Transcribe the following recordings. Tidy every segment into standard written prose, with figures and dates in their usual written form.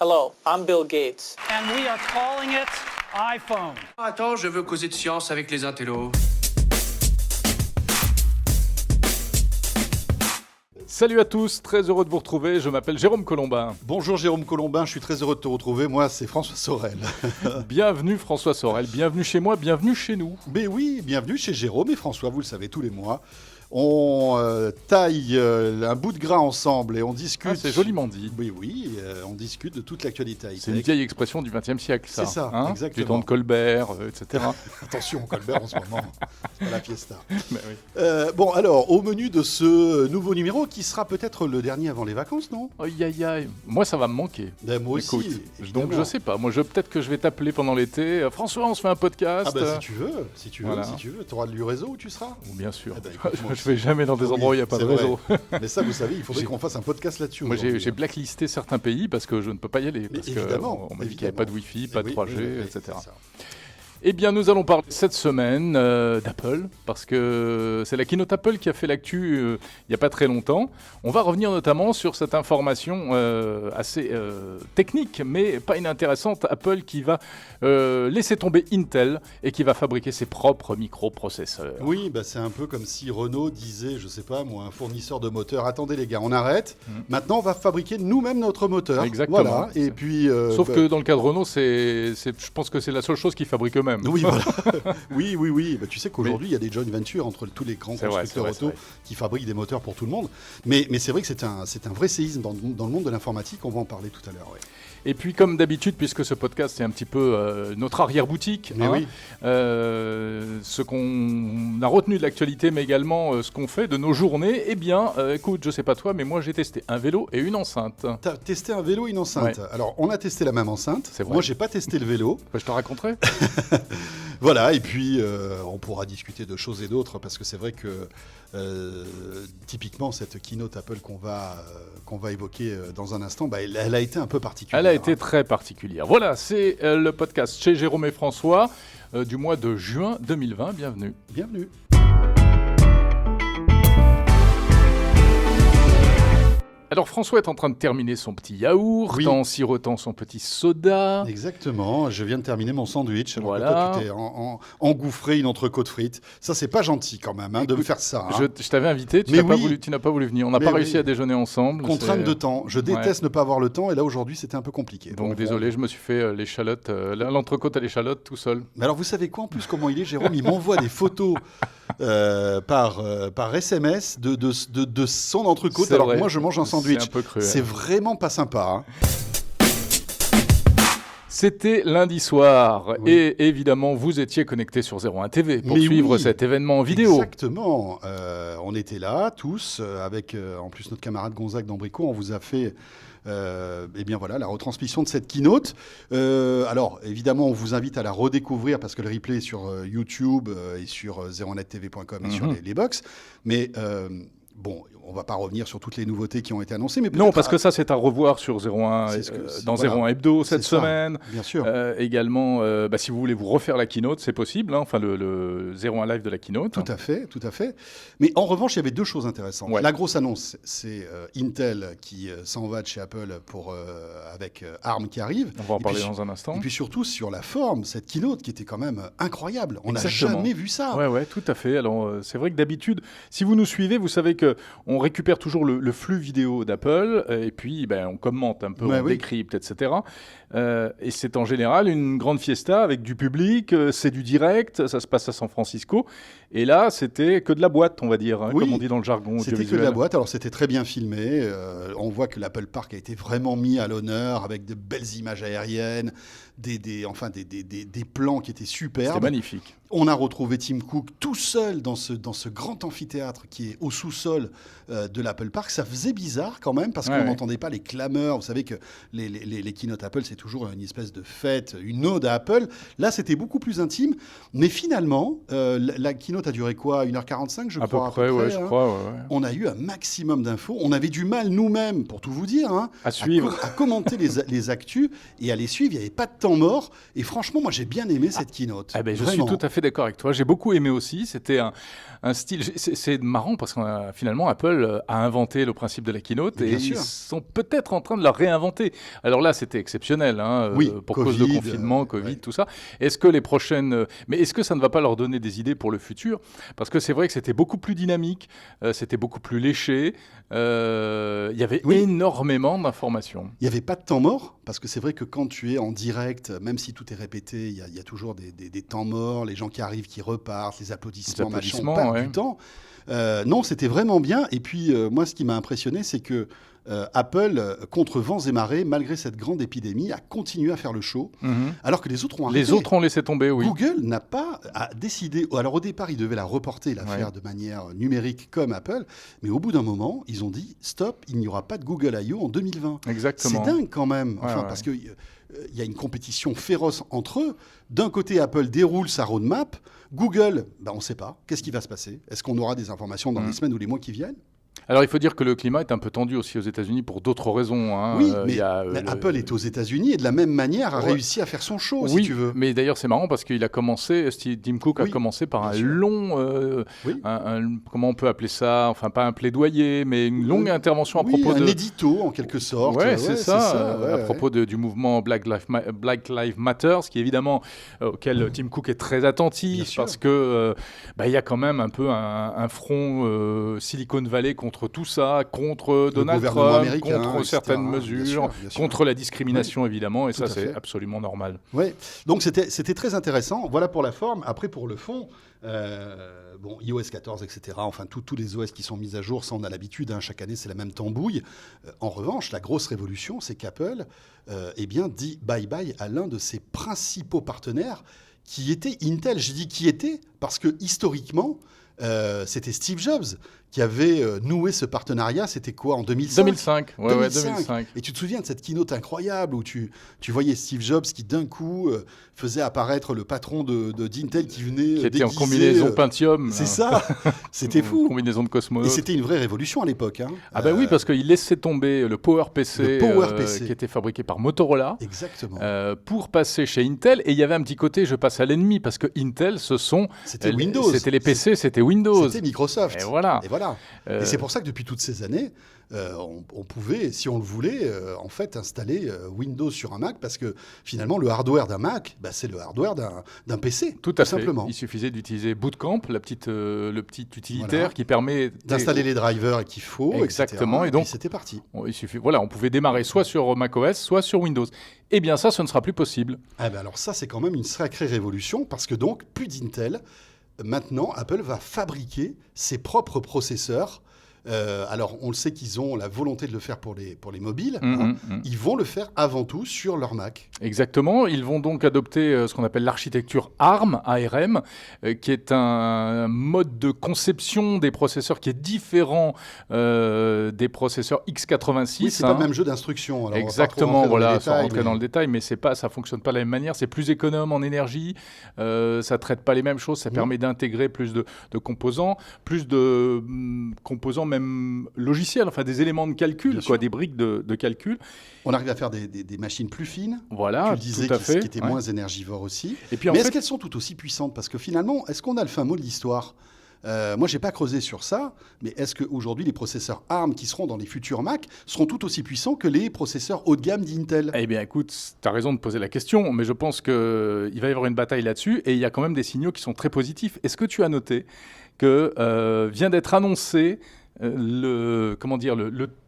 Hello, I'm Bill Gates. And we are calling it iPhone. Attends, je veux causer de science avec les intellos. Salut à tous, très heureux de vous retrouver, je m'appelle Jérôme Colombin. Bonjour Jérôme Colombin, je suis très heureux de te retrouver, moi c'est François Sorel. Bienvenue François Sorel, bienvenue chez moi, bienvenue chez nous. Mais oui, bienvenue chez Jérôme et François, vous le savez tous les mois. On taille un bout de gras ensemble et on discute. Ah, c'est joliment dit. Oui, on discute de toute l'actualité high-tech. C'est une vieille expression du XXe siècle, ça. C'est ça, hein, exactement. du temps de Colbert, etc. Attention, Colbert en ce moment, c'est pas la fiesta. Mais oui. Bon, alors, au menu de ce nouveau numéro, qui sera peut-être le dernier avant les vacances, non ? Aïe aïe aïe, moi ça va me manquer. Ben, moi Écoute, aussi. donc je sais pas, moi peut-être que je vais t'appeler pendant l'été. François, on se fait un podcast. Ah bah si tu veux, Voilà. tu auras du réseau où tu seras. Bien sûr, Eh ben, écoute, moi je vais jamais dans des endroits où il n'y a pas de c'est vrai. réseau. Mais ça, vous savez, il faudrait qu'on fasse un podcast là-dessus. Moi aujourd'hui. j'ai blacklisté certains pays parce que je ne peux pas y aller. Mais Parce évidemment, qu'on m'a dit qu'il n'y avait évidemment. pas de Wi-Fi, pas de Oui, 3G, oui, etc. c'est ça. Eh bien, nous allons parler cette semaine d'Apple, parce que c'est la keynote Apple qui a fait l'actu il n'y a pas très longtemps. On va revenir notamment sur cette information assez technique, mais pas inintéressante. Apple qui va laisser tomber Intel et qui va fabriquer ses propres microprocesseurs. Oui, bah c'est un peu comme si Renault disait, je sais pas moi, un fournisseur de moteurs, attendez les gars, on arrête. Maintenant, on va fabriquer nous-mêmes notre moteur. Exactement. Voilà. Et puis. Sauf que dans le cas de Renault, je pense que c'est la seule chose qu'ils fabriquent eux-mêmes. Oui, voilà. oui. Bah, tu sais qu'aujourd'hui, il y a des joint ventures entre tous les grands constructeurs auto qui fabriquent des moteurs pour tout le monde. Mais c'est vrai que c'est un vrai séisme dans le monde de l'informatique. On va en parler tout à l'heure. Ouais. Et puis, comme d'habitude, puisque ce podcast est un petit peu notre arrière-boutique, Mais oui. ce qu'on a retenu de l'actualité, mais également ce qu'on fait de nos journées, eh bien, écoute, je sais pas toi, mais moi j'ai testé un vélo et une enceinte. T'as testé un vélo et une enceinte. Ouais. Alors, on a testé la même enceinte. C'est vrai. Moi, j'ai pas testé le vélo. Je te raconterai. Voilà, et puis on pourra discuter de choses et d'autres parce que c'est vrai que typiquement cette keynote Apple qu'on va évoquer dans un instant, bah, elle a été un peu particulière. Elle a été très particulière. Voilà, c'est le podcast chez Jérôme et François du mois de juin 2020. Bienvenue. Bienvenue. Alors François est en train de terminer son petit yaourt, Oui. en sirotant son petit soda. Exactement, je viens de terminer mon sandwich. Alors que Voilà. toi, tu t'es engouffré une entrecôte frite. Ça, c'est pas gentil quand même de me faire ça. Hein. Je t'avais invité, tu Mais n'as pas voulu venir. On n'a Mais pas réussi oui. à déjeuner ensemble. Contrainte c'est- de temps. Je déteste ne pas avoir le temps et là, aujourd'hui, c'était un peu compliqué. Donc Bon, désolé, je me suis fait l'échalote, l'entrecôte à l'échalote tout seul. Mais alors, vous savez quoi, en plus, comment il est, Jérôme ? Il m'envoie des photos par SMS de son entrecôte, C'est alors vrai. que moi, je mange un sandwich. C'est un peu cruel. C'est vraiment pas sympa. Hein. C'était lundi soir Oui. et évidemment vous étiez connectés sur 01 TV pour Mais suivre oui. cet événement en vidéo. Exactement. On était là tous avec en plus notre camarade Gonzague d'Ambrico. On vous a fait eh bien voilà la retransmission de cette keynote. Alors évidemment on vous invite à la redécouvrir parce que le replay est sur YouTube et sur 01nettv.com et sur les box. Mais bon, on va pas revenir sur toutes les nouveautés qui ont été annoncées, mais Non, peut-être parce que ça, c'est à revoir sur 01, C'est ce que- dans voilà. 01 Hebdo cette C'est ça, semaine. bien sûr. Également, si vous voulez vous refaire la keynote, c'est possible. Hein, enfin, le 01 live de la keynote. Tout à fait. Mais en revanche, il y avait deux choses intéressantes. Ouais. La grosse annonce, c'est Intel qui s'en va de chez Apple avec ARM qui arrive. On va en Et parler puis- dans un instant. Et puis surtout sur la forme, cette keynote qui était quand même incroyable. On n'a Exactement. jamais vu ça. Ouais, tout à fait. Alors, c'est vrai que d'habitude, si vous nous suivez, vous savez que on récupère toujours le flux vidéo d'Apple et puis on commente un peu, Ouais, on oui. décrypte, etc. Et c'est en général une grande fiesta avec du public, c'est du direct, ça se passe à San Francisco. Et là, c'était que de la boîte, on va dire, hein, Oui. comme on dit dans le jargon C'était que de audiovisuel. la boîte, alors c'était très bien filmé. On voit que l'Apple Park a été vraiment mis à l'honneur avec de belles images aériennes, des plans qui étaient superbes. C'était magnifique. On a retrouvé Tim Cook tout seul dans ce grand amphithéâtre qui est au sous-sol de l'Apple Park. Ça faisait bizarre quand même parce qu'on n'entendait pas les clameurs. Vous savez que les keynote Apple, c'est toujours une espèce de fête, une ode à Apple. Là, c'était beaucoup plus intime. Mais finalement, la keynote a duré quoi ? 1h45, je À peu crois. près, ouais, je hein. crois. Ouais. On a eu un maximum d'infos. On avait du mal nous-mêmes, pour tout vous dire, À suivre. à commenter les actus et à les suivre. Il n'y avait pas de temps. temps mort. Et franchement, moi, j'ai bien aimé cette keynote. Je suis Vraiment. tout à fait d'accord avec toi. J'ai beaucoup aimé aussi. C'était un style. C'est marrant parce que finalement, Apple a inventé le principe de la keynote Bien et sûr. ils sont peut-être en train de la réinventer. Alors là, c'était exceptionnel, hein, Oui, pour cause de Covid, confinement, Covid, ouais. tout ça. Est-ce que les prochaines. Mais est-ce que ça ne va pas leur donner des idées pour le futur? Parce que c'est vrai que c'était beaucoup plus dynamique, c'était beaucoup plus léché. Il y avait Oui. énormément d'informations. Il n'y avait pas de temps mort, parce que c'est vrai que quand tu es en direct, même si tout est répété, il y a toujours des temps morts, les gens qui arrivent, qui repartent, les applaudissements, machin, on perd ouais. du temps. Non, c'était vraiment bien. Et puis, moi, ce qui m'a impressionné, c'est que Apple, contre vents et marées, malgré cette grande épidémie, a continué à faire le show, Mhm. alors que les autres ont arrêté. Les autres ont laissé tomber, oui. Google n'a pas décidé. Alors au départ, ils devaient la reporter, la faire de manière numérique comme Apple, mais au bout d'un moment, ils ont dit stop, il n'y aura pas de Google I.O. en 2020. Exactement. C'est dingue quand même, Ouais. parce que il y a une compétition féroce entre eux. D'un côté, Apple déroule sa roadmap. Google, on ne sait pas. Qu'est-ce qui va se passer? Est-ce qu'on aura des informations dans les semaines ou les mois qui viennent? Alors, il faut dire que le climat est un peu tendu aussi aux États-Unis pour d'autres raisons. Hein. Oui, Il y a, mais Apple est aux États-Unis et de la même manière a réussi à faire son show, oui, si tu veux. mais d'ailleurs, c'est marrant parce qu'il a commencé, Tim Cook a Oui, commencé par bien un sûr. long, Oui. comment on peut appeler ça? Enfin, pas un plaidoyer, mais une longue intervention à Oui, propos un de. édito, en quelque sorte. Ouais, c'est ça, ouais, à ouais. propos du mouvement Black Lives Matter, qui évidemment auquel Tim Cook est très Bien attentif sûr. parce que il y a quand même un peu un front Silicon Valley contre tout ça, contre Donald gouvernement Trump, américain, contre etc., certaines bien mesures, sûr, bien sûr. contre la discrimination évidemment, et Tout ça à c'est fait. absolument normal. Ouais. Donc c'était très intéressant. Voilà pour la forme. Après pour le fond, iOS 14, etc. Enfin tous les OS qui sont mis à jour, ça on a l'habitude. Chaque année c'est la même tambouille. En revanche, la grosse révolution, c'est qu'Apple, dit bye bye à l'un de ses principaux partenaires, qui était Intel. Je dis qui était parce que historiquement, c'était Steve Jobs qui avait noué ce partenariat. C'était quoi, en 2005? 2005, ouais, 2005. Et tu te souviens de cette keynote incroyable où tu voyais Steve Jobs qui d'un coup faisait apparaître le patron d'Intel qui venait Qui était en déguisé, combinaison Pentium. C'est ça, c'était fou. Combinaison de Et cosmonaute. c'était une vraie révolution à l'époque. Oui, parce qu'il laissait tomber le PowerPC, Le PowerPC. qui était fabriqué par Motorola. Exactement. Pour passer chez Intel, et il y avait un petit côté je passe à l'ennemi parce que Intel C'était Windows. C'était les PC, c'était Windows. C'était Microsoft. Et voilà. Et c'est pour ça que depuis toutes ces années, on pouvait, si on le voulait, en fait, installer Windows sur un Mac, parce que finalement, le hardware d'un Mac, c'est le hardware d'un PC. Tout à fait. Simplement. Il suffisait d'utiliser Bootcamp, le petit utilitaire Voilà. qui permet D'installer les drivers qu'il faut. Exactement. Etc. Et donc, puis c'était parti. on pouvait démarrer soit sur macOS, soit sur Windows. Eh bien, ça, ce ne sera plus possible. Alors ça, c'est quand même une sacrée révolution, parce que donc, plus d'Intel. Maintenant, Apple va fabriquer ses propres processeurs. Alors, on le sait qu'ils ont la volonté de le faire pour les mobiles. Ils vont le faire avant tout sur leur Mac. Exactement. Ils vont donc adopter ce qu'on appelle l'architecture ARM, qui est un mode de conception des processeurs qui est différent des processeurs x86. Oui, c'est pas le même jeu d'instructions. Alors, exactement, sans rentrer dans le le détail, mais ça fonctionne pas de la même manière. C'est plus économe en énergie. Ça traite pas les mêmes choses. Ça permet d'intégrer plus de composants, plus de composants même logiciels, enfin des éléments de calcul, des briques de calcul. On arrive à faire des machines plus fines. Voilà, tu le disais, tout à fait, qui étaient moins énergivores aussi. Et puis, mais est-ce qu'elles sont tout aussi puissantes? Parce que finalement, est-ce qu'on a le fin mot de l'histoire? Moi, je n'ai pas creusé sur ça, mais est-ce qu'aujourd'hui, les processeurs ARM qui seront dans les futurs Mac seront tout aussi puissants que les processeurs haut de gamme d'Intel? Eh bien, écoute, tu as raison de poser la question, mais je pense qu'il va y avoir une bataille là-dessus, et il y a quand même des signaux qui sont très positifs. Est-ce que tu as noté que vient d'être annoncé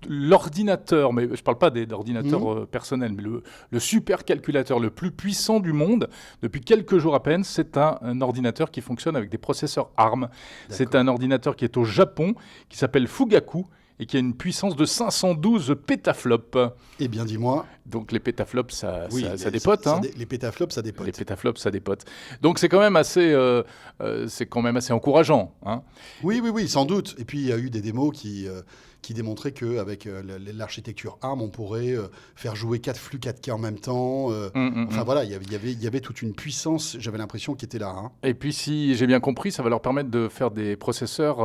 l'ordinateur, mais je ne parle pas d'ordinateur personnel, mais le supercalculateur le plus puissant du monde, depuis quelques jours à peine, c'est un ordinateur qui fonctionne avec des processeurs ARM. C'est un ordinateur qui est au Japon, qui s'appelle Fugaku, et qui a une puissance de 512 pétaflops. Eh bien, dis-moi. Donc les pétaflops, ça dépote. dépote. Les pétaflops, ça dépote. Les pétaflops, ça dépote. Donc c'est quand même assez encourageant. Hein. Oui, sans doute. Et puis il y a eu des démos qui démontrait qu'avec l'architecture ARM, on pourrait faire jouer 4 flux 4K en même temps. Voilà, il y avait toute une puissance, j'avais l'impression, qui était là. Hein. Et puis, si j'ai bien compris, ça va leur permettre de faire des processeurs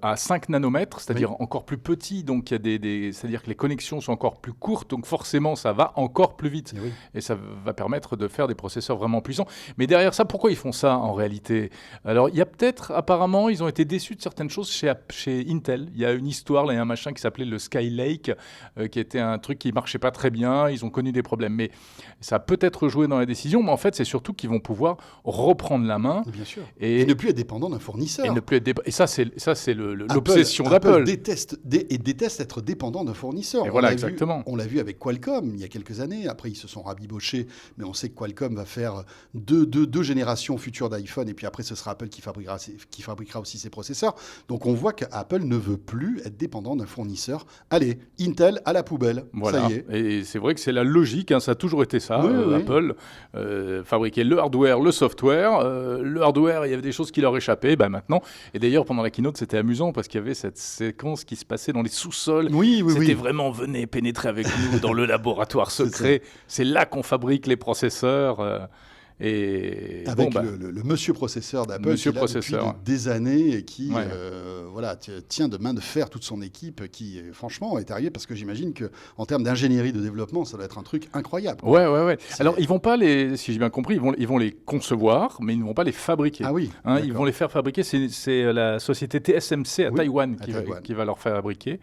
à 5 nanomètres, c'est-à-dire encore plus petits. Donc, c'est-à-dire que les connexions sont encore plus courtes. Donc, forcément, ça va encore plus vite. Et ça va permettre de faire des processeurs vraiment puissants. Mais derrière ça, pourquoi ils font ça en réalité ? Alors, il y a peut-être, apparemment, ils ont été déçus de certaines choses chez Intel. Il y a une histoire, là, il y a un machin qui s'appelait le Skylake, qui était un truc qui ne marchait pas très bien. Ils ont connu des problèmes. Mais ça a peut-être joué dans la décision. Mais en fait, c'est surtout qu'ils vont pouvoir reprendre la main. Bien sûr. Et ne plus être dépendant d'un fournisseur. Et ça, c'est l'obsession d'Apple. Déteste être dépendant d'un fournisseur. Et voilà, exactement. On l'a vu avec Qualcomm il y a quelques années. Après, ils se sont rabibochés. Mais on sait que Qualcomm va faire deux générations futures d'iPhone. Et puis après, ce sera Apple qui fabriquera aussi ses processeurs. Donc, on voit qu'Apple ne veut plus être dépendant d'un fournisseur. Allez, Intel à la poubelle. Voilà. Ça y est. Et c'est vrai que c'est la logique. Hein, ça a toujours été ça. Apple fabriquait le hardware, le software. Le hardware, il y avait des choses qui leur échappaient. Maintenant. Et d'ailleurs, pendant la keynote, c'était amusant parce qu'il y avait cette séquence qui se passait dans les sous-sols. C'était vraiment, venez pénétrer avec nous dans le laboratoire secret. C'est là qu'on fabrique les processeurs. Avec le monsieur processeur d'Apple qui est là depuis des années et qui tient de main de fer toute son équipe qui franchement est arrivé parce que j'imagine qu'en termes d'ingénierie de développement ça doit être un truc incroyable. Ouais. Alors ils vont pas si j'ai bien compris, ils vont les concevoir mais ils ne vont pas les fabriquer. Ah oui. Ils vont les faire fabriquer, c'est la société TSMC à Taïwan qui va leur faire fabriquer.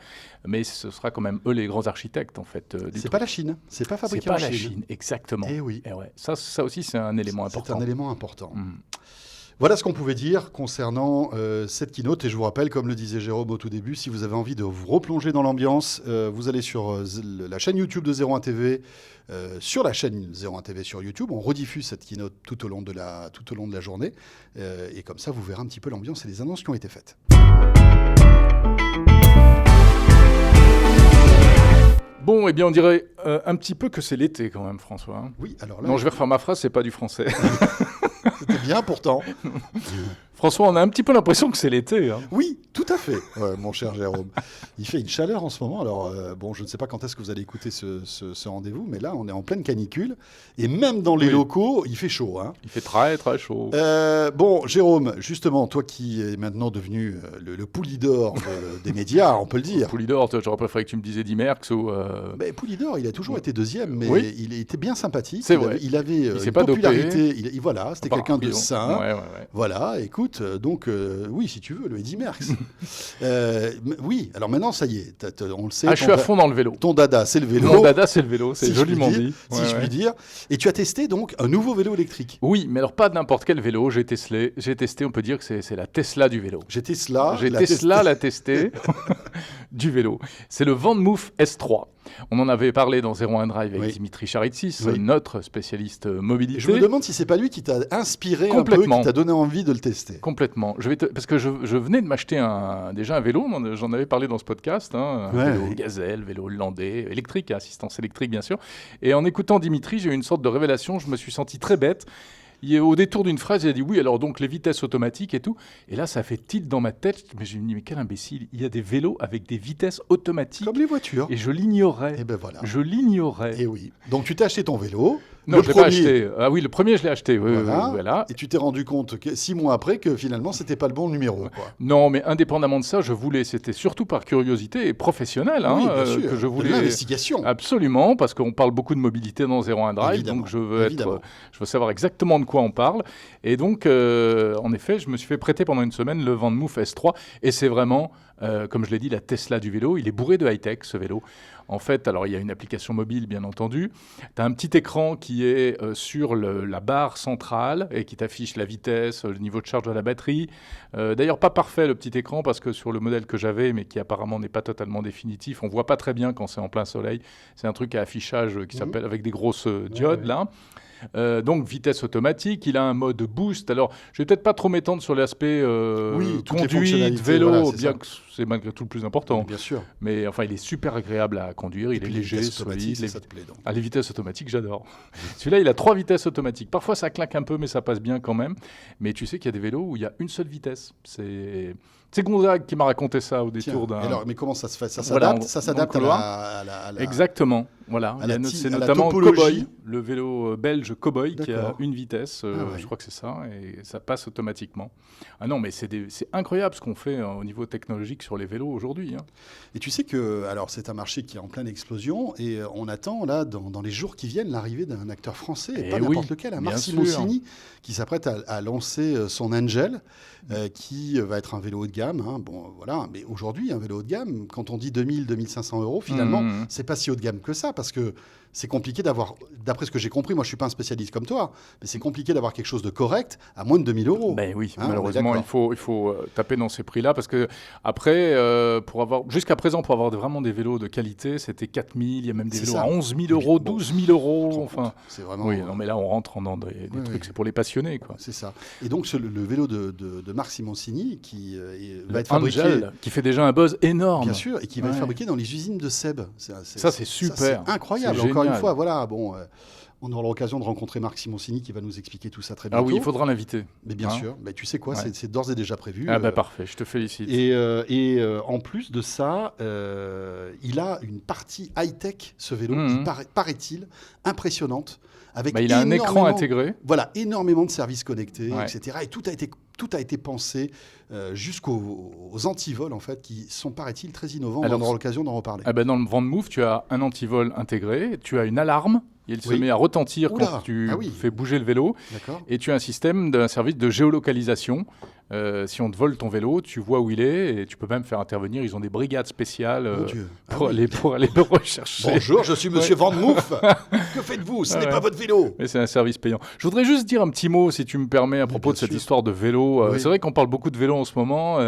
Mais ce sera quand même eux les grands architectes en fait. C'est pas la Chine, c'est pas fabriqué en Chine. C'est pas la Chine, exactement. Et oui. Et ouais. Ça aussi c'est un élément important. C'est un élément important. Voilà ce qu'on pouvait dire concernant cette keynote. Et je vous rappelle, comme le disait Jérôme au tout début, si vous avez envie de vous replonger dans l'ambiance, vous allez sur la chaîne YouTube de 01 TV, sur la chaîne 01 TV sur YouTube. On rediffuse cette keynote tout au long de la journée. Et comme ça, vous verrez un petit peu l'ambiance et les annonces qui ont été faites. Bon, eh bien, on dirait un petit peu que c'est l'été quand même, François. Hein. Oui, alors là... Non, je vais refaire ma phrase, c'est pas du français. C'était bien pourtant. François, on a un petit peu l'impression que c'est l'été. Hein. Oui, tout à fait, mon cher Jérôme. Il fait une chaleur en ce moment. Alors, je ne sais pas quand est-ce que vous allez écouter ce rendez-vous, mais là, on est en pleine canicule. Et même dans les locaux, il fait chaud. Hein. Il fait très, très chaud. Jérôme, justement, toi qui es maintenant devenu le Poulidor des médias, on peut le dire. Poulidor, j'aurais préféré que tu me disais Dimerx ou... Poulidor, il a toujours été deuxième, mais il était bien sympathique. C'est vrai. Il avait une popularité. Voilà, c'était quelqu'un de sain. Ouais. Voilà, écoute, donc, oui, si tu veux, le Eddy Merckx. Oui, alors maintenant, ça y est, on le sait. Je suis à fond dans le vélo. Ton dada, c'est le vélo. Mon dada, c'est le vélo, c'est joliment dit. Si je puis dire. Et tu as testé donc un nouveau vélo électrique. Oui, mais alors pas n'importe quel vélo. J'ai testé, on peut dire que c'est la Tesla du vélo. J'ai Tesla la testé du vélo. C'est le VanMoof S3. On en avait parlé dans 01 Drive avec Dimitri Charitsis, notre spécialiste mobilité. Je me demande si c'est pas lui qui t'a inspiré un peu, qui t'a donné envie de le tester. Complètement. Parce que je venais de m'acheter déjà un vélo, j'en avais parlé dans ce podcast, un vélo Gazelle, vélo hollandais, électrique, assistance électrique bien sûr. Et en écoutant Dimitri, j'ai eu une sorte de révélation, je me suis senti très bête. Au détour d'une phrase, il a dit oui, alors donc les vitesses automatiques et tout. Et là, ça fait tilt dans ma tête. Mais je me dis, mais quel imbécile. Il y a des vélos avec des vitesses automatiques. Comme les voitures. Et je l'ignorais. Et ben voilà. Je l'ignorais. Et oui. Donc tu t'es acheté ton vélo. Non, je ne l'ai pas acheté. Ah oui, le premier, je l'ai acheté. Voilà. Et tu t'es rendu compte 6 mois après que finalement, ce n'était pas le bon numéro. Quoi. Non, mais indépendamment de ça, c'était surtout par curiosité et professionnelle que je voulais. De l'investigation. Absolument, parce qu'on parle beaucoup de mobilité dans 01 Drive. Évidemment. Donc je veux savoir exactement de quoi on parle. Et donc, en effet, je me suis fait prêter pendant une semaine le VanMoof S3. Et c'est vraiment, comme je l'ai dit, la Tesla du vélo. Il est bourré de high-tech, ce vélo. En fait, alors il y a une application mobile, bien entendu. Tu as un petit écran qui est sur la barre centrale et qui t'affiche la vitesse, le niveau de charge de la batterie. D'ailleurs, pas parfait le petit écran parce que sur le modèle que j'avais, mais qui apparemment n'est pas totalement définitif, on voit pas très bien quand c'est en plein soleil. C'est un truc à affichage qui s'appelle avec des grosses diodes là. Donc vitesse automatique, il a un mode boost. Alors je vais peut-être pas trop m'étendre sur l'aspect toutes les conduite, fonctionnalités, vélo, voilà, c'est bien ça. que c'est malgré tout le plus important. Bien sûr. Mais enfin il est super agréable à conduire, il est Puis les léger, vitesses automatiques, solide. ça te plaît donc. Ah, les vitesses automatiques, j'adore. Celui-là, il a 3 vitesses automatiques. Parfois, ça claque un peu, mais ça passe bien quand même. Mais tu sais qu'il y a des vélos où il y a une seule vitesse. C'est Gonzague qui m'a raconté ça au Tiens, détour d'un... alors, mais comment ça se fait? Ça Voilà, s'adapte, ça s'adapte dans le couloir. à la- Exactement, voilà. à la C'est à la notamment topologie. Cowboy, le vélo belge Cowboy qui a D'accord. une vitesse, Ah ouais. je crois que c'est ça, et ça passe automatiquement. Ah non, mais c'est incroyable ce qu'on fait au niveau technologique sur les vélos aujourd'hui. Hein. Et tu sais que alors c'est un marché qui est en pleine explosion et on attend là dans les jours qui viennent l'arrivée d'un acteur français et Eh pas oui, n'importe lequel, un bien Massimo sûr. Sini qui s'apprête à lancer son Angel qui va être un vélo haut de gamme. Hein. Bon voilà, mais aujourd'hui un vélo haut de gamme, quand on dit 2000-2500 euros, finalement c'est pas si haut de gamme que ça parce que c'est compliqué d'avoir, d'après ce que j'ai compris, moi je suis pas un spécialiste comme toi, mais c'est compliqué d'avoir quelque chose de correct à moins de 2000 euros. Ben oui, Hein, on est malheureusement, d'accord. il faut taper dans ces prix-là parce que après, jusqu'à présent, pour avoir vraiment des vélos de qualité, c'était 4 000, il y a même des C'est vélos ça. à 11 000 euros, Bon, 12 000 euros, enfin. C'est vraiment. Oui, non, mais là, on rentre dans des Oui, trucs, oui. c'est pour les passionnés, quoi. C'est ça. Et donc le vélo de Marc Simoncini qui va Le être fabriqué, Angel, qui fait déjà un buzz énorme. bien sûr, et qui va être Ouais. fabriqué dans les usines de Seb. Ça, c'est super. C'est incroyable. C'est Encore une génial. fois, voilà. Bon, on aura l'occasion de rencontrer Marc Simoncini qui va nous expliquer tout ça très bientôt. Ah oui, il faudra l'inviter. Mais bien Hein. sûr. Mais tu sais quoi, Ouais. c'est d'ores et déjà prévu. Ah bah parfait, je te félicite. Et en plus de ça, il a une partie high-tech, ce vélo, Mhm. paraît-il, impressionnante. Avec Bah, il a un écran énormément- intégré. Voilà, énormément de services connectés, Ouais. etc. Et tout a été pensé jusqu'aux antivols, en fait, qui sont, paraît-il, très innovants. Alors, on aura l'occasion d'en reparler. Ah bah, dans le Vendmove, tu as un antivol intégré, tu as une alarme, il se Oui. met à retentir Oula. quand tu Ah oui. fais bouger le vélo, D'accord. et tu as un service de géolocalisation. Si on te vole ton vélo, tu vois où il est, et tu peux même faire intervenir, ils ont des brigades spéciales Mon Dieu. Ah pour, oui. pour aller le rechercher. Bonjour, je suis Monsieur Van Mouf. Que faites-vous? Ce Ah n'est ouais. pas votre vélo. Mais c'est un service payant. Je voudrais juste dire un petit mot, si tu me permets, à propos bien de cette sûr. histoire de vélo. Oui. C'est vrai qu'on parle beaucoup de vélo en ce moment,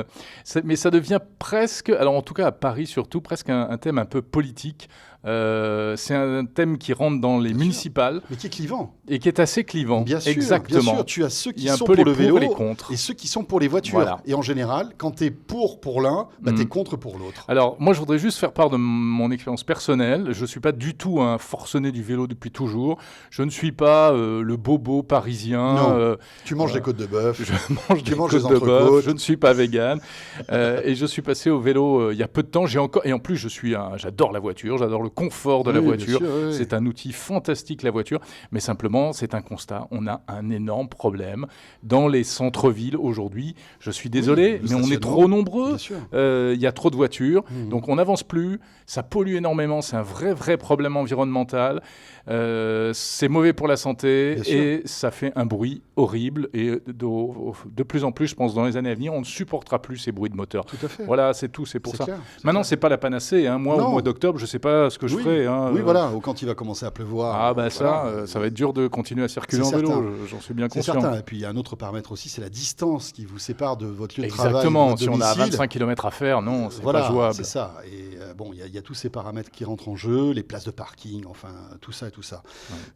mais ça devient presque, alors en tout cas à Paris surtout, presque un thème un peu politique. C'est un thème qui rentre dans les Bien sûr. municipales Mais qui est clivant. et qui est assez clivant. Bien sûr. Exactement. Bien sûr, tu as ceux Il qui y a un sont peu pour les le pour vélo et les contre. et ceux qui sont pour les voitures. Voilà. Et en général, quand tu es pour l'un, bah, tu es Mhm. contre pour l'autre. Alors, moi, je voudrais juste faire part de mon expérience personnelle. Je ne suis pas du tout un forcené du vélo depuis toujours. Je ne suis pas le bobo parisien. Non. Tu manges des côtes de bœuf. Je mange Tu des manges côtes des de bœuf, entrecôtes. je ne suis pas vegan. Et je suis passé au vélo il y a peu de temps. Et en plus, j'adore la voiture, j'adore le confort de la Oui, bien voiture. sûr, oui. C'est un outil fantastique, la voiture. Mais simplement, c'est un constat. On a un énorme problème dans les centres-villes aujourd'hui. Je suis désolé, le mais on est stationnement. trop nombreux. Bien sûr. Il y a trop de voitures, Mhm. donc on n'avance plus, ça pollue énormément, c'est un vrai problème environnemental, c'est mauvais pour la santé Bien sûr. et ça fait un bruit horrible et de plus en plus, je pense, dans les années à venir, on ne supportera plus ces bruits de moteur. Tout à fait. Voilà, c'est tout, c'est pour C'est ça. clair, Maintenant, clair. c'est pas la panacée, hein. Moi, Non. au mois d'octobre, je sais pas ce que je Oui. ferai. Hein. Oui, voilà. Ou quand il va commencer à pleuvoir. Ah bah ça, voilà. ça va être dur de continuer à circuler en C'est vélo, certain. j'en suis bien C'est conscient. certain. Et puis il y a un autre paramètre aussi, c'est la distance qui vous sépare de votre lieu de travail. Exactement, de votre si on a domicile. 25 km à faire, non, c'est Voilà, pas jouable. c'est ça. Et bon, il y a tous ces paramètres qui rentrent en jeu, les places de parking, enfin, tout ça et tout ça.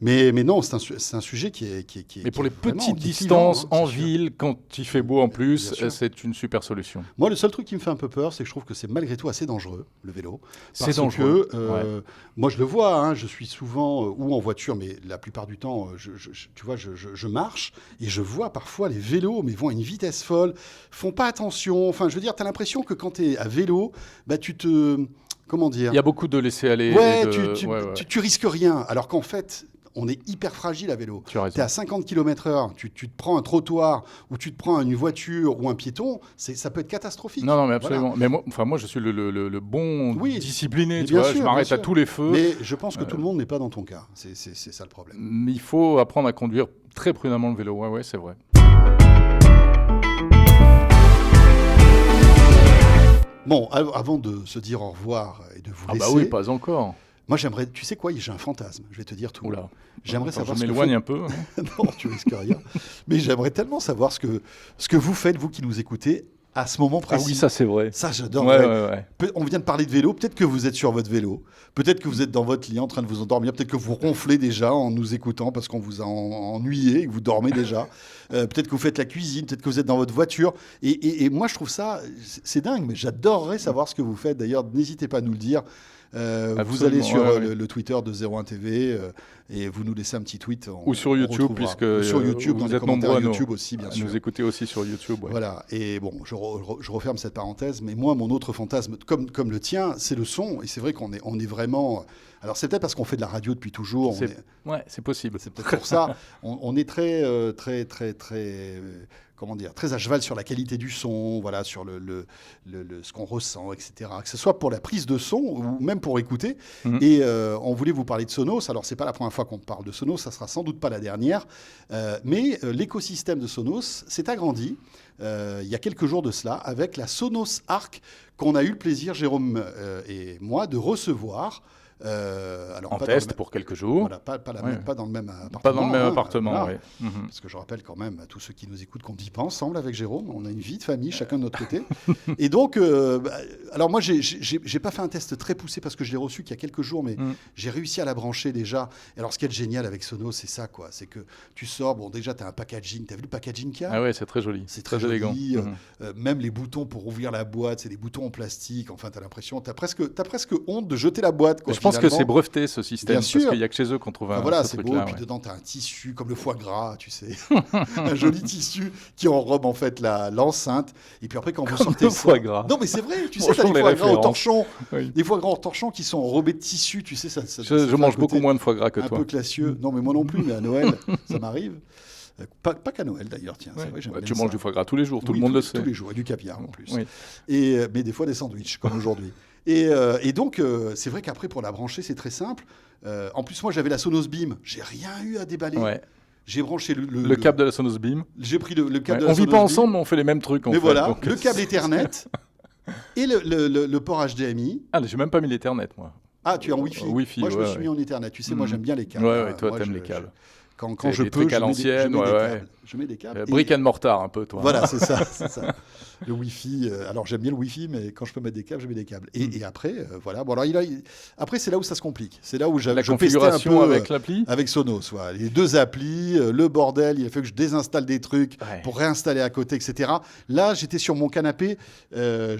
Ouais. Mais non, c'est un sujet qui est. Mais pour qui les est vraiment- petites qui est clivant, distances hein, en c'est sûr. ville, quand il fait beau en plus, Bien sûr. c'est une super solution. Moi, le seul truc qui me fait un peu peur, c'est que je trouve que c'est malgré tout assez dangereux, le vélo. C'est Parce dangereux, que, moi, je le vois, hein, je suis souvent ou en voiture, mais la plupart du temps, tu vois, je marche et je vois parfois les vélos, mais vont à une vitesse folle, font pas attention. Enfin, je veux dire, tu as l'impression que quand tu es à vélo, bah, tu te. Comment dire Il y a beaucoup de laisser aller. Ouais, et de... tu risques rien. Alors qu'en fait, on est hyper fragile à vélo. Tu as Tu es raison. à 50 km/h, tu te prends un trottoir ou tu te prends une voiture ou un piéton, ça peut être catastrophique. Non, mais Voilà. absolument. Mais moi, je suis le bon Oui, discipliné, mais tu bien vois. sûr, Je m'arrête bien à sûr. tous les feux. Mais je pense que tout le monde n'est pas dans ton cas. C'est ça le problème. Mais il faut apprendre à conduire très prudemment le vélo. Ouais, c'est vrai. Bon, avant de se dire au revoir et de vous Ah laisser, bah oui, pas encore. moi j'aimerais, tu sais quoi, j'ai un fantasme, je vais te dire tout. Oula. J'aimerais Attends, savoir je ce que m'éloigne un peu. non, tu risques rien. Mais j'aimerais tellement savoir ce que vous faites, vous qui nous écoutez, à ce moment Ah précis. oui, ça c'est vrai. Ça, j'adore. Ouais, ouais, ouais. On vient de parler de vélo. Peut-être que vous êtes sur votre vélo. Peut-être que vous êtes dans votre lit en train de vous endormir. Peut-être que vous ronflez déjà en nous écoutant parce qu'on vous a ennuyé et que vous dormez déjà. Peut-être que vous faites la cuisine. Peut-être que vous êtes dans votre voiture. Et moi, je trouve ça, c'est dingue. Mais j'adorerais savoir ce que vous faites. D'ailleurs, n'hésitez pas à nous le dire. Vous allez sur le Twitter de 01 TV et vous nous laissez un petit tweet. Ou sur YouTube, puisque ou sur YouTube, dans vous les êtes nombreux commentaires à YouTube aussi, bien sûr. nous écouter aussi sur YouTube. Ouais. Voilà, et bon, je referme cette parenthèse, mais moi, mon autre fantasme, comme le tien, c'est le son, et c'est vrai qu'on est vraiment... Alors, c'est peut-être parce qu'on fait de la radio depuis toujours. Ouais, c'est possible. C'est peut-être pour ça. On est très, comment dire, très à cheval sur la qualité du son, voilà, sur ce qu'on ressent, etc. Que ce soit pour la prise de son ou même pour écouter. Et on voulait vous parler de Sonos. Alors, c'est pas la première fois qu'on parle de Sonos, ça sera sans doute pas la dernière. Mais l'écosystème de Sonos s'est agrandi il y a quelques jours de cela avec la Sonos Arc qu'on a eu le plaisir, Jérôme et moi, de recevoir. En test pour quelques jours. Voilà, pas dans le même appartement. Pas dans le même appartement, oui. Parce que je rappelle quand même à tous ceux qui nous écoutent qu'on ne vit pas ensemble avec Jérôme. On a une vie de famille, chacun de notre côté. Et donc, alors moi, j'ai pas fait un test très poussé parce que je l'ai reçu qu'il y a quelques jours, mais j'ai réussi à la brancher déjà. Et alors, ce qui est génial avec Sonos, c'est ça, quoi. C'est que tu sors, bon, déjà, tu as un packaging. Tu as vu le packaging qu'il y a ? Ah ouais, c'est très joli. C'est très élégant. Même les boutons pour ouvrir la boîte, c'est des boutons en plastique. Enfin, tu as l'impression, tu as presque honte de jeter la boîte, quoi. Je pense que c'est breveté ce système, parce qu'il n'y a que chez eux qu'on trouve voilà, ce c'est truc-là. beau, et puis dedans, tu as un tissu comme le foie gras, tu sais. Un joli tissu qui enrobe en fait l'enceinte. Et puis après, quand vous sortez le foie gras. Non, mais c'est vrai, tu sais, tu as des foie gras au torchon. Des foie gras au torchon qui sont enrobés de tissu, tu sais. Je mange beaucoup moins de foie gras que toi. Un peu classieux. Non, mais moi non plus, mais à Noël, ça m'arrive. Pas qu'à Noël d'ailleurs, tiens. Ouais. C'est vrai, tu manges du foie gras tous les jours, tout le monde le sait. Tous les jours, et du caviar en plus. Oui. Mais des fois des sandwichs, comme aujourd'hui. Et donc, c'est vrai qu'après, pour la brancher, c'est très simple. En plus, moi, j'avais la Sonos Beam. J'ai rien eu à déballer. Ouais. J'ai branché le câble de la Sonos Beam. J'ai pris le câble de la Sonos Beam. On vit pas ensemble, mais on fait les mêmes trucs. Mais voilà, le câble Ethernet et le port HDMI. Ah, j'ai même pas mis l'Ethernet, moi. Ah, tu es en Wi-Fi. Moi, je me suis mis en Ethernet. Tu sais, moi, j'aime bien les câbles. Ouais, toi, t'aimes les câbles. Quand je peux, je mets des câbles. Brick and mortar, un peu, toi. Voilà, c'est ça. Le Wi-Fi. Alors, j'aime bien le Wi-Fi, mais quand je peux mettre des câbles, je mets des câbles. Et après, voilà. Bon, alors, après, c'est là où ça se complique. C'est là où je configuration un peu, avec l'appli. Avec Sonos, voilà. Les deux applis, le bordel. Il a fallu que je désinstalle des trucs pour réinstaller à côté, etc. Là, j'étais sur mon canapé. Mais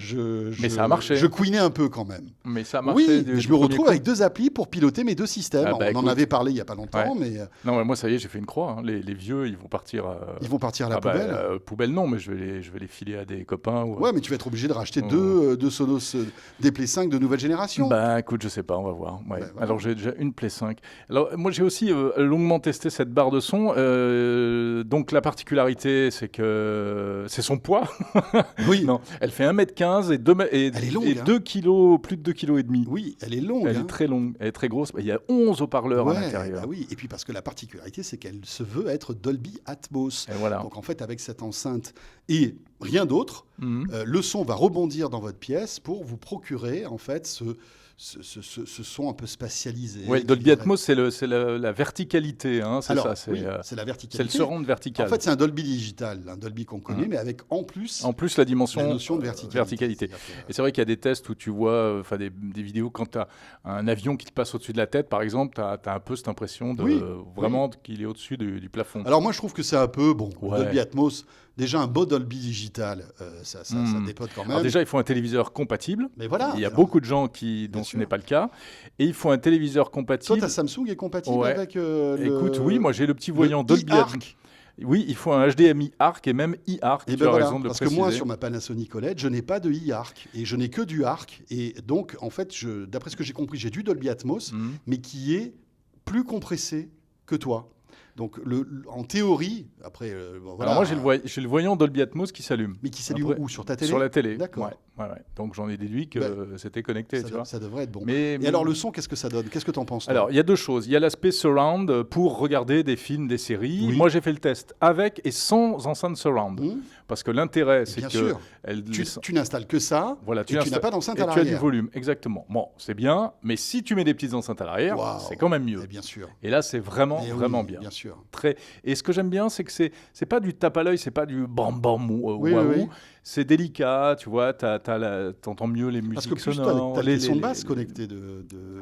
ça a marché. Je couinais un peu quand même. Mais ça a marché. Oui, je me retrouve avec deux applis pour piloter mes deux systèmes. On en avait parlé il n'y a pas longtemps, mais. Non, mais moi, ça y est, j'ai fait une croix. Les vieux, ils vont partir. Ils vont partir à la poubelle. Poubelle, non, mais je vais les filer à des copains. Ouais, mais tu vas être obligé de racheter deux Sonos des Play 5 de nouvelle génération. Bah, écoute, je sais pas, on va voir. Ouais. Voilà. Alors, j'ai déjà une Play 5. Alors, moi, j'ai aussi longuement testé cette barre de son. Donc, la particularité, c'est que c'est son poids. Oui. Non, elle fait 1m15 elle est longue, et 2 kg, plus de 2,5 kg. Oui, elle est longue. Elle est très longue, elle est très grosse. Il y a 11 haut-parleurs à l'intérieur. Bah oui, et puis parce que la particularité, c'est qu'elle se veut être Dolby Atmos. Et voilà. Donc en fait, avec cette enceinte et rien d'autre, le son va rebondir dans votre pièce pour vous procurer en fait ce son un peu spatialisé. Oui, le Dolby Atmos, c'est la verticalité. Hein, c'est alors, ça, c'est la verticalité. C'est le surround vertical. En fait, c'est un Dolby digital, un Dolby qu'on connaît, mais avec en plus la dimension la notion de verticalité. Et c'est vrai qu'il y a des tests où tu vois des vidéos quand tu as un avion qui te passe au-dessus de la tête, par exemple, tu as un peu cette impression de vraiment qu'il est au-dessus du plafond. Alors moi, je trouve que c'est un peu, Dolby Atmos, déjà un beau Dolby digital, ça dépote quand même. Alors déjà, il faut un téléviseur compatible. Mais voilà. Il y a beaucoup de gens dont ce n'est pas le cas. Et il faut un téléviseur compatible. Toi, ta Samsung est compatible avec Écoute, oui, moi j'ai le petit voyant Dolby Atmos. Oui, il faut un HDMI ARC et même e-ARC. Tu as raison de le préciser. Parce que moi, sur ma Panasonic OLED, je n'ai pas de e-ARC et je n'ai que du ARC. Et donc, en fait, d'après ce que j'ai compris, j'ai du Dolby Atmos, mais qui est plus compressé que toi. Donc, en théorie, après. Voilà. Alors, moi, j'ai le voyant Dolby Atmos qui s'allume. Mais qui s'allume où ? Sur ta télé ? Sur la télé. D'accord. Ouais. Donc, j'en ai déduit que c'était connecté. Ça devrait être bon. Et alors, le son, qu'est-ce que ça donne ? Qu'est-ce que tu en penses ? Alors, il y a deux choses. Il y a l'aspect surround pour regarder des films, des séries. Oui. Moi, j'ai fait le test avec et sans enceinte surround. Parce que l'intérêt, c'est que. Tu n'installes que ça. Voilà, tu n'as pas d'enceinte à l'arrière. Tu as du volume, exactement. Bon, c'est bien. Mais si tu mets des petites enceintes à l'arrière, c'est quand même mieux. Et bien sûr. Et là, c'est vraiment bien. Bien sûr. sûr. Et ce que j'aime bien, c'est que c'est pas du tape à l'œil, c'est pas du bam bam Oui, waouh. oui. C'est délicat, tu vois, t'entends mieux les Parce musiques que plus sonores. t'as le caisson de basse les- connecté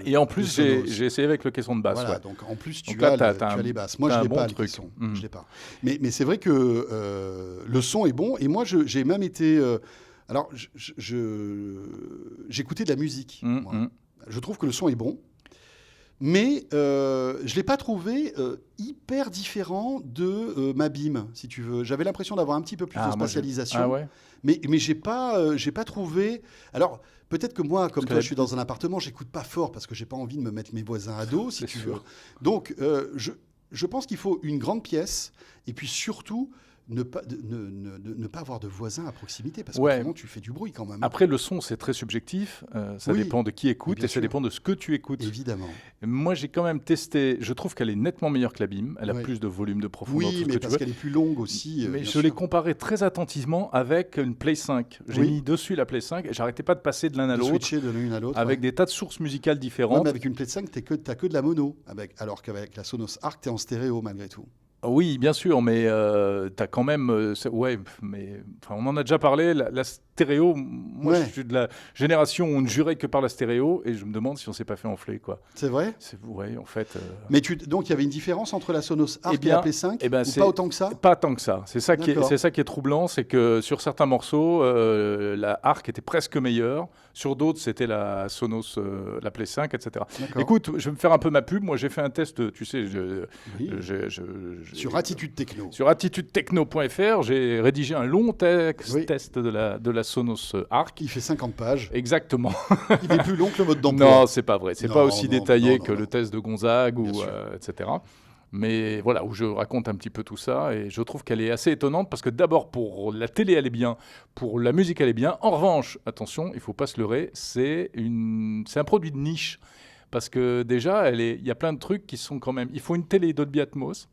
Et en de plus, Sonos. j'ai essayé avec le caisson de basse. Voilà, Ouais. donc en plus Donc tu là, as, t'as tu un- as les basses. Moi t'as je un l'ai bon pas le truc. caisson, Mhm. je l'ai pas. Mais c'est vrai que le son est bon et moi j'ai même été alors j'écoutais de la musique. Moi. Je trouve que le son est bon. Mais je ne l'ai pas trouvé hyper différent de ma BIM, si tu veux. J'avais l'impression d'avoir un petit peu plus de spatialisation. Ah ouais. Mais j'ai pas trouvé. Alors peut-être que moi, comme toi, je suis dans un appartement, j'écoute pas fort parce que j'ai pas envie de me mettre mes voisins à dos, si C'est tu sûr. veux. Donc je pense qu'il faut une grande pièce et puis surtout ne pas avoir de voisins à proximité parce que Ouais. autrement, tu fais du bruit quand même. Après, le son, c'est très subjectif. Ça Oui, dépend de qui écoute bien et ça sûr. dépend de ce que tu écoutes. Évidemment. Moi, j'ai quand même testé. Je trouve qu'elle est nettement meilleure que la BIM. Elle a Ouais. plus de volume, de profondeur, tout Oui, ce mais que tu parce veux. qu'elle est plus longue aussi. Mais bien je sûr. l'ai comparé très attentivement avec une Play 5. J'ai Oui. mis dessus la Play 5 et j'arrêtais pas de passer de l'un à De l'autre switcher de l'une à l'autre. avec ouais. des tas de sources musicales Ouais, différentes. mais avec une Play 5, t'as que de la mono, alors qu'avec la Sonos Arc, t'es en stéréo malgré tout. Oui, bien sûr, mais tu as quand même. Ouais, mais enfin, on en a déjà parlé. La stéréo, moi, Ouais. je suis de la génération où on ne jurait que par la stéréo et je me demande si on s'est pas fait enfler, quoi. C'est vrai. Ouais, en fait. Mais donc il y avait une différence entre la Sonos Arc Eh bien- et la Play 5 eh ben, ou c'est- pas autant que ça. Pas tant que ça. C'est ça qui D'accord. est troublant, c'est que sur certains morceaux, la Arc était presque meilleure. Sur d'autres, c'était la Sonos, la Play 5, etc. D'accord. Écoute, je vais me faire un peu ma pub. Moi, j'ai fait un test, tu sais, Oui. sur Sur Attitude Techno. Sur attitudetechno.fr, j'ai rédigé un long texte Oui. test de la Sonos Arc. Il fait 50 pages. Exactement. Il est plus long que le mode d'emploi. Non, c'est pas vrai. C'est Non, pas aussi non, détaillé non, que non. le test de Gonzague Bien ou sûr. etc. Mais voilà, où je raconte un petit peu tout ça et je trouve qu'elle est assez étonnante parce que d'abord pour la télé elle est bien, pour la musique elle est bien. En revanche, attention, il faut pas se leurrer, c'est un produit de niche parce que déjà il y a plein de trucs qui sont quand même. Il faut une télé Dolby Atmos.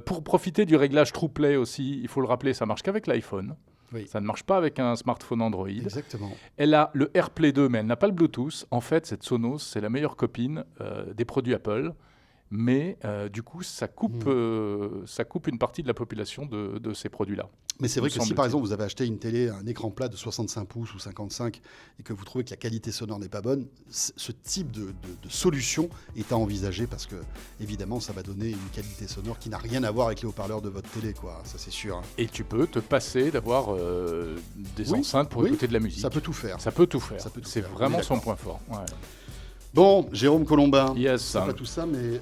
Pour profiter du réglage TruePlay aussi, il faut le rappeler, ça marche qu'avec l'iPhone. Oui. Ça ne marche pas avec un smartphone Android. Exactement. Elle a le AirPlay 2, mais elle n'a pas le Bluetooth. En fait, cette Sonos, c'est la meilleure copine des produits Apple. Mais du coup, ça coupe une partie de la population de ces produits-là. Mais c'est vrai Me que si semble-t-il. par exemple vous avez acheté une télé, un écran plat de 65 pouces ou 55 et que vous trouvez que la qualité sonore n'est pas bonne, ce type de solution est à envisager parce que évidemment ça va donner une qualité sonore qui n'a rien à voir avec les haut-parleurs de votre télé, quoi. Ça c'est sûr. Hein. Et tu peux te passer d'avoir des Oui, enceintes pour oui, écouter de la musique. Ça peut tout faire. Ça peut tout faire. Ça peut tout C'est faire, vraiment oui, son d'accord. point fort. Ouais. Bon, Jérôme Colombin, Yes. c'est pas tout ça, mais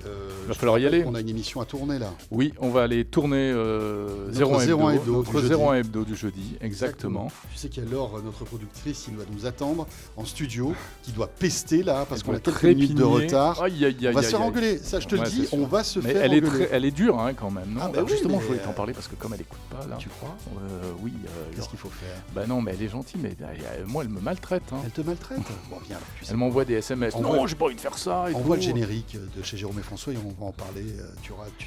Va falloir y aller. On a une émission à tourner là. Oui, on va aller tourner 01 Hebdo, du notre jeudi. 01 Hebdo du jeudi, exactement. Tu sais qu'il y a Laure, notre productrice, qui doit nous attendre en studio, qui doit pester là parce qu'on a quelques minutes de retard. Aïe, aïe, aïe, On va se aïe, faire aïe. engueuler, ça je te Ouais, le dis, c'est sûr. on va se Mais faire elle est, engueuler. elle est dure hein, quand même. Non Ah bah Alors oui, justement, mais, je voulais t'en parler parce que comme elle écoute pas là. Tu crois Oui. Qu'est-ce qu'il faut faire Bah non, mais elle est gentille, mais moi elle me maltraite. Hein. Elle te maltraite Bon, bien, alors, tu sais. Elle m'envoie des SMS. Envoie- Non, j'ai pas envie de faire ça. et On voit le tout. générique de chez Jérôme et François et on va en parler.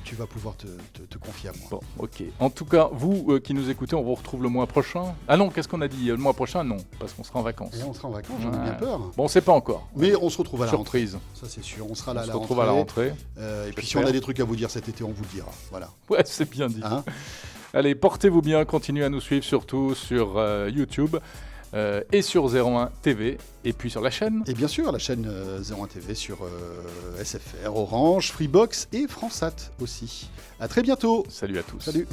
Tu vas pouvoir te confier à moi. Bon, ok. En tout cas, vous qui nous écoutez, on vous retrouve le mois prochain. Ah non, qu'est-ce qu'on a dit? Le mois prochain, non, parce qu'on sera en vacances. Et là, on sera en vacances, j'en ai bien Ouais. peur. Bon, on sait pas encore. Mais on se retrouve à la rentrée. Surprise. Ça, c'est sûr. On sera là On à se la retrouve à la rentrée. Et puis si J'espère. on a des trucs à vous dire cet été, on vous le dira. Voilà. Ouais, c'est bien dit. Hein Allez, portez-vous bien, continuez à nous suivre surtout sur YouTube et sur 01 TV et puis sur la chaîne. Et bien sûr, la chaîne 01 TV sur SFR, Orange, Freebox et Fransat aussi. À très bientôt. Salut à tous. Salut.